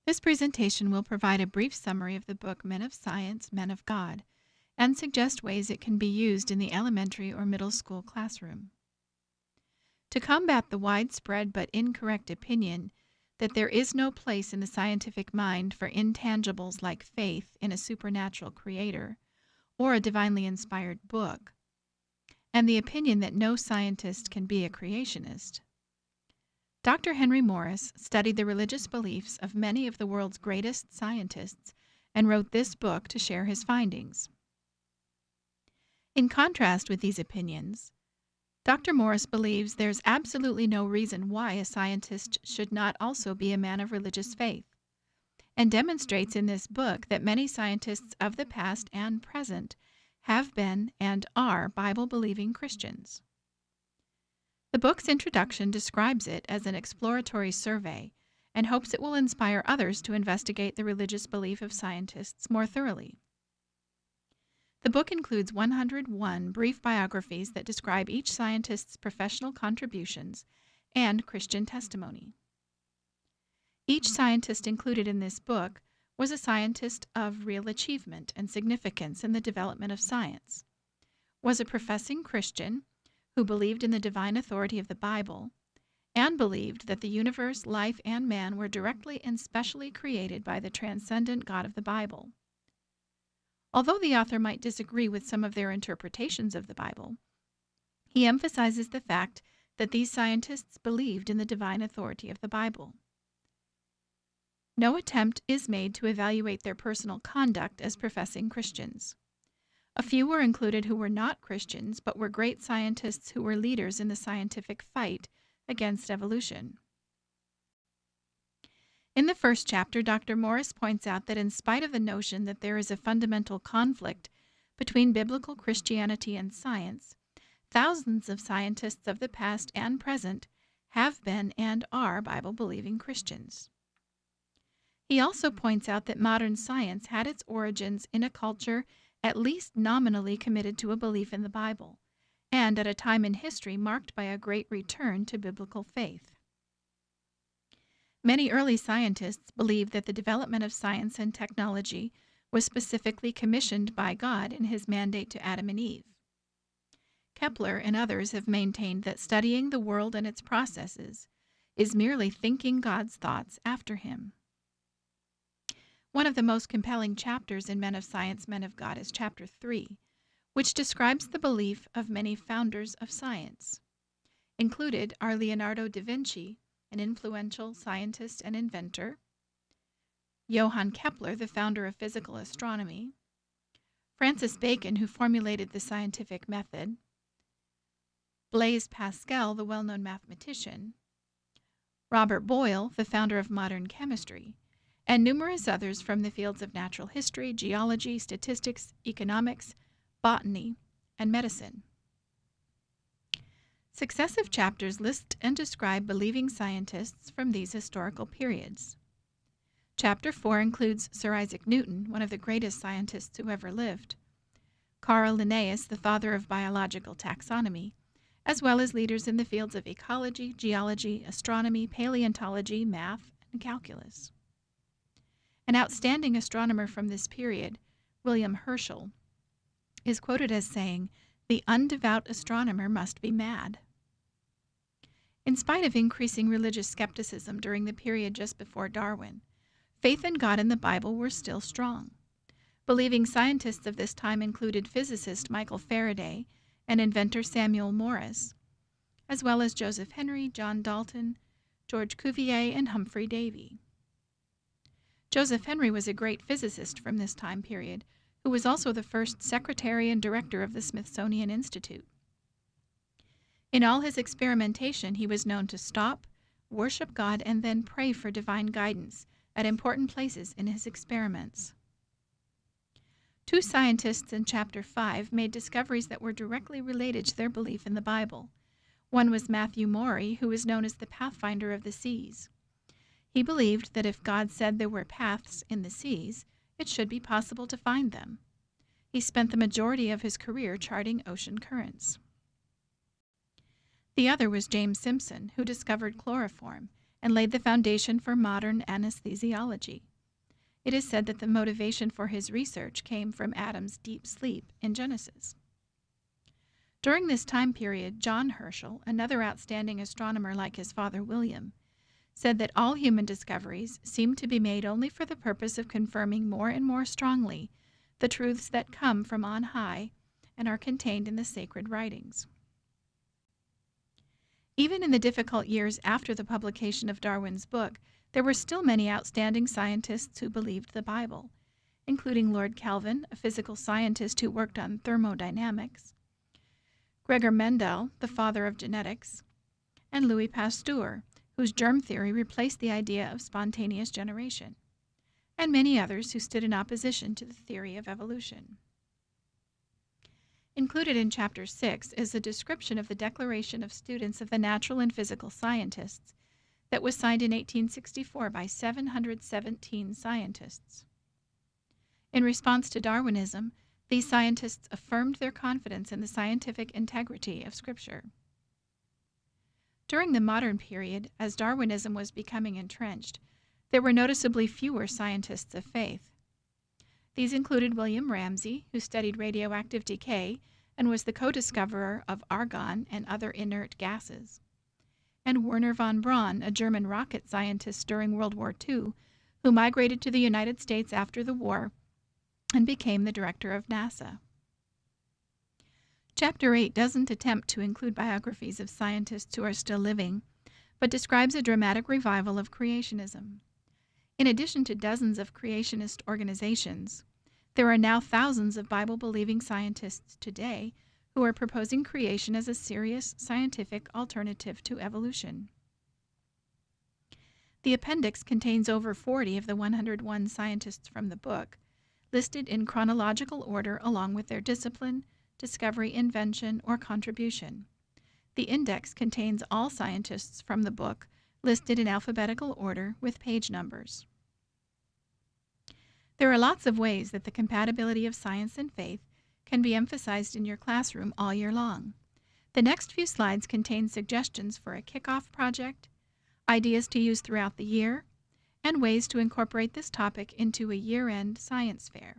This presentation will provide a brief summary of the book Men of Science, Men of God, and suggest ways it can be used in the elementary or middle school classroom. To combat the widespread but incorrect opinion that there is no place in the scientific mind for intangibles like faith in a supernatural creator or a divinely inspired book, and the opinion that no scientist can be a creationist, Dr. Henry Morris studied the religious beliefs of many of the world's greatest scientists and wrote this book to share his findings. In contrast with these opinions, Dr. Morris believes there's absolutely no reason why a scientist should not also be a man of religious faith, and demonstrates in this book that many scientists of the past and present have been and are Bible-believing Christians. The book's introduction describes it as an exploratory survey and hopes it will inspire others to investigate the religious belief of scientists more thoroughly. The book includes 101 brief biographies that describe each scientist's professional contributions and Christian testimony. Each scientist included in this book was a scientist of real achievement and significance in the development of science, was a professing Christian who believed in the divine authority of the Bible, and believed that the universe, life, and man were directly and specially created by the transcendent God of the Bible. Although the author might disagree with some of their interpretations of the Bible, he emphasizes the fact that these scientists believed in the divine authority of the Bible. No attempt is made to evaluate their personal conduct as professing Christians. A few were included who were not Christians, but were great scientists who were leaders in the scientific fight against evolution. In the first chapter, Dr. Morris points out that in spite of the notion that there is a fundamental conflict between biblical Christianity and science, thousands of scientists of the past and present have been and are Bible-believing Christians. He also points out that modern science had its origins in a culture at least nominally committed to a belief in the Bible, and at a time in history marked by a great return to biblical faith. Many early scientists believed that the development of science and technology was specifically commissioned by God in his mandate to Adam and Eve. Kepler and others have maintained that studying the world and its processes is merely thinking God's thoughts after him. One of the most compelling chapters in Men of Science, Men of God is Chapter 3, which describes the belief of many founders of science. Included are Leonardo da Vinci, an influential scientist and inventor; Johann Kepler, the founder of physical astronomy; Francis Bacon, who formulated the scientific method; Blaise Pascal, the well-known mathematician; Robert Boyle, the founder of modern chemistry; and numerous others from the fields of natural history, geology, statistics, economics, botany, and medicine. Successive chapters list and describe believing scientists from these historical periods. Chapter 4 includes Sir Isaac Newton, one of the greatest scientists who ever lived; Carl Linnaeus, the father of biological taxonomy, as well as leaders in the fields of ecology, geology, astronomy, paleontology, math, and calculus. An outstanding astronomer from this period, William Herschel, is quoted as saying, "The undevout astronomer must be mad." In spite of increasing religious skepticism during the period just before Darwin, faith in God and the Bible were still strong. Believing scientists of this time included physicist Michael Faraday and inventor Samuel Morse, as well as Joseph Henry, John Dalton, George Cuvier, and Humphrey Davy. Joseph Henry was a great physicist from this time period, who was also the first secretary and director of the Smithsonian Institute. In all his experimentation, he was known to stop, worship God, and then pray for divine guidance at important places in his experiments. Two scientists in Chapter 5 made discoveries that were directly related to their belief in the Bible. One was Matthew Maury, who is known as the Pathfinder of the Seas. He believed that if God said there were paths in the seas, it should be possible to find them. He spent the majority of his career charting ocean currents. The other was James Simpson, who discovered chloroform and laid the foundation for modern anesthesiology. It is said that the motivation for his research came from Adam's deep sleep in Genesis. During this time period, John Herschel, another outstanding astronomer like his father William, said that all human discoveries seem to be made only for the purpose of confirming more and more strongly the truths that come from on high and are contained in the sacred writings. Even in the difficult years after the publication of Darwin's book, there were still many outstanding scientists who believed the Bible, including Lord Kelvin, a physical scientist who worked on thermodynamics, Gregor Mendel, the father of genetics, and Louis Pasteur, whose germ theory replaced the idea of spontaneous generation, and many others who stood in opposition to the theory of evolution. Included in Chapter 6 is a description of the Declaration of Students of the Natural and Physical Scientists that was signed in 1864 by 717 scientists. In response to Darwinism, these scientists affirmed their confidence in the scientific integrity of Scripture. During the modern period, as Darwinism was becoming entrenched, there were noticeably fewer scientists of faith. These included William Ramsay, who studied radioactive decay and was the co-discoverer of argon and other inert gases, and Wernher von Braun, a German rocket scientist during World War II, who migrated to the United States after the war and became the director of NASA. Chapter 8 doesn't attempt to include biographies of scientists who are still living, but describes a dramatic revival of creationism. In addition to dozens of creationist organizations, there are now thousands of Bible-believing scientists today who are proposing creation as a serious scientific alternative to evolution. The appendix contains over 40 of the 101 scientists from the book, listed in chronological order along with their discipline, discovery, invention, or contribution. The index contains all scientists from the book, listed in alphabetical order with page numbers. There are lots of ways that the compatibility of science and faith can be emphasized in your classroom all year long. The next few slides contain suggestions for a kickoff project, ideas to use throughout the year, and ways to incorporate this topic into a year-end science fair.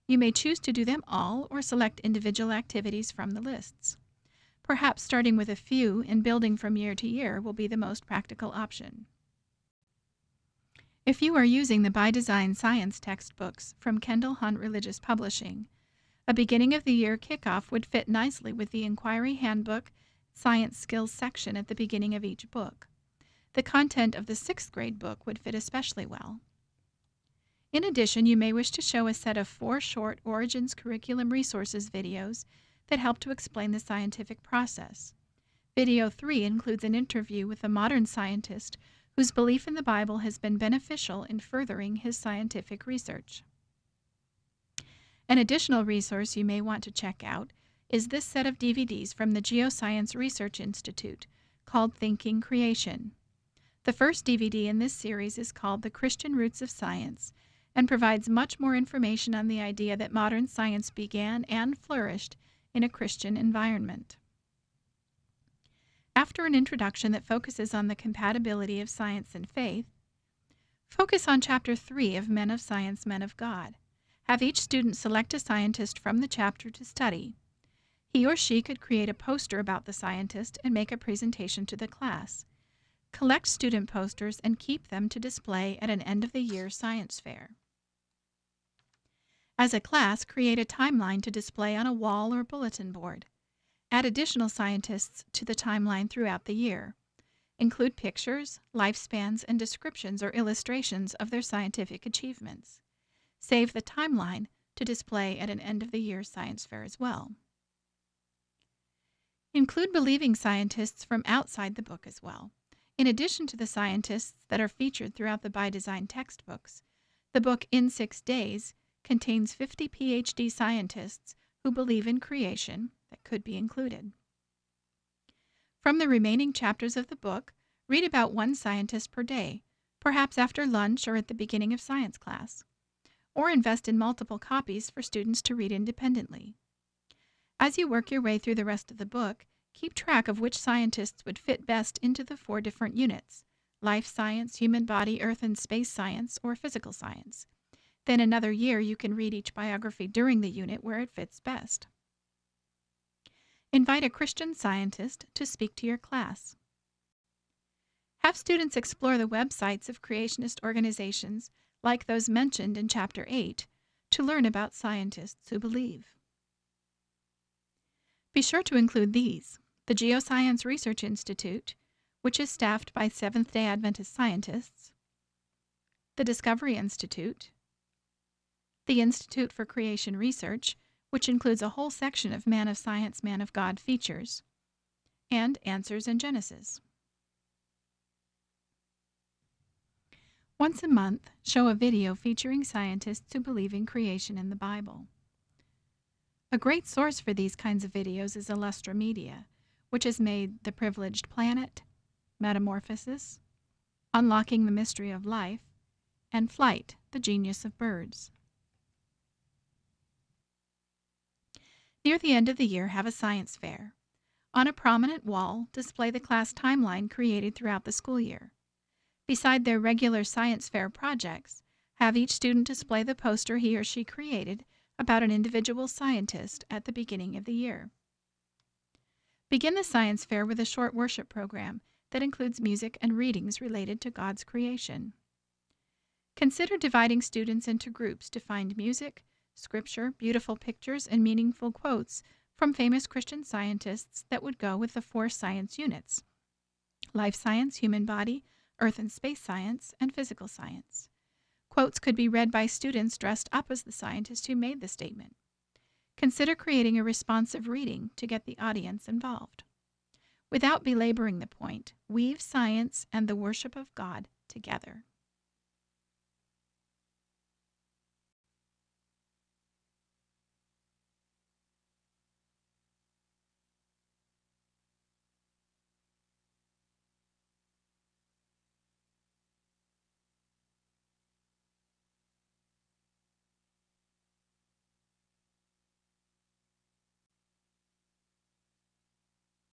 You may choose to do them all or select individual activities from the lists. Perhaps starting with a few and building from year to year will be the most practical option. If you are using the By Design Science textbooks from Kendall Hunt Religious Publishing, a beginning of the year kickoff would fit nicely with the Inquiry Handbook Science Skills section at the beginning of each book. The content of the 6th grade book would fit especially well. In addition, you may wish to show a set of 4 short Origins Curriculum Resources videos that help to explain the scientific process. Video 3 includes an interview with a modern scientist whose belief in the Bible has been beneficial in furthering his scientific research. An additional resource you may want to check out is this set of DVDs from the Geoscience Research Institute called Thinking Creation. The first DVD in this series is called The Christian Roots of Science and provides much more information on the idea that modern science began and flourished in a Christian environment. After an introduction that focuses on the compatibility of science and faith, focus on Chapter 3 of Men of Science, Men of God. Have each student select a scientist from the chapter to study. He or she could create a poster about the scientist and make a presentation to the class. Collect student posters and keep them to display at an end-of-the-year science fair. As a class, create a timeline to display on a wall or bulletin board. Add additional scientists to the timeline throughout the year. Include pictures, lifespans, and descriptions or illustrations of their scientific achievements. Save the timeline to display at an end-of-the-year science fair as well. Include believing scientists from outside the book as well. In addition to the scientists that are featured throughout the By Design textbooks, the book In 6 Days contains 50 PhD scientists who believe in creation that could be included. From the remaining chapters of the book, read about one scientist per day, perhaps after lunch or at the beginning of science class, or invest in multiple copies for students to read independently. As you work your way through the rest of the book, keep track of which scientists would fit best into the 4 different units: life science, human body, earth and space science, or physical science. Then another year you can read each biography during the unit where it fits best. Invite a Christian Scientist to speak to your class. Have students explore the websites of creationist organizations like those mentioned in Chapter 8 to learn about scientists who believe. Be sure to include these: the Geoscience Research Institute, which is staffed by Seventh-day Adventist scientists, the Discovery Institute, the Institute for Creation Research, which includes a whole section of Man of Science, Man of God features, and Answers in Genesis. Once a month, show a video featuring scientists who believe in creation in the Bible. A great source for these kinds of videos is Illustra Media, which has made The Privileged Planet, Metamorphosis, Unlocking the Mystery of Life, and Flight, the Genius of Birds. Near the end of the year, have a science fair. On a prominent wall, display the class timeline created throughout the school year. Beside their regular science fair projects, have each student display the poster he or she created about an individual scientist at the beginning of the year. Begin the science fair with a short worship program that includes music and readings related to God's creation. Consider dividing students into groups to find music, scripture, beautiful pictures, and meaningful quotes from famous Christian scientists that would go with the 4 science units: life science, human body, earth and space science, and physical science. Quotes could be read by students dressed up as the scientist who made the statement. Consider creating a responsive reading to get the audience involved. Without belaboring the point, weave science and the worship of God together.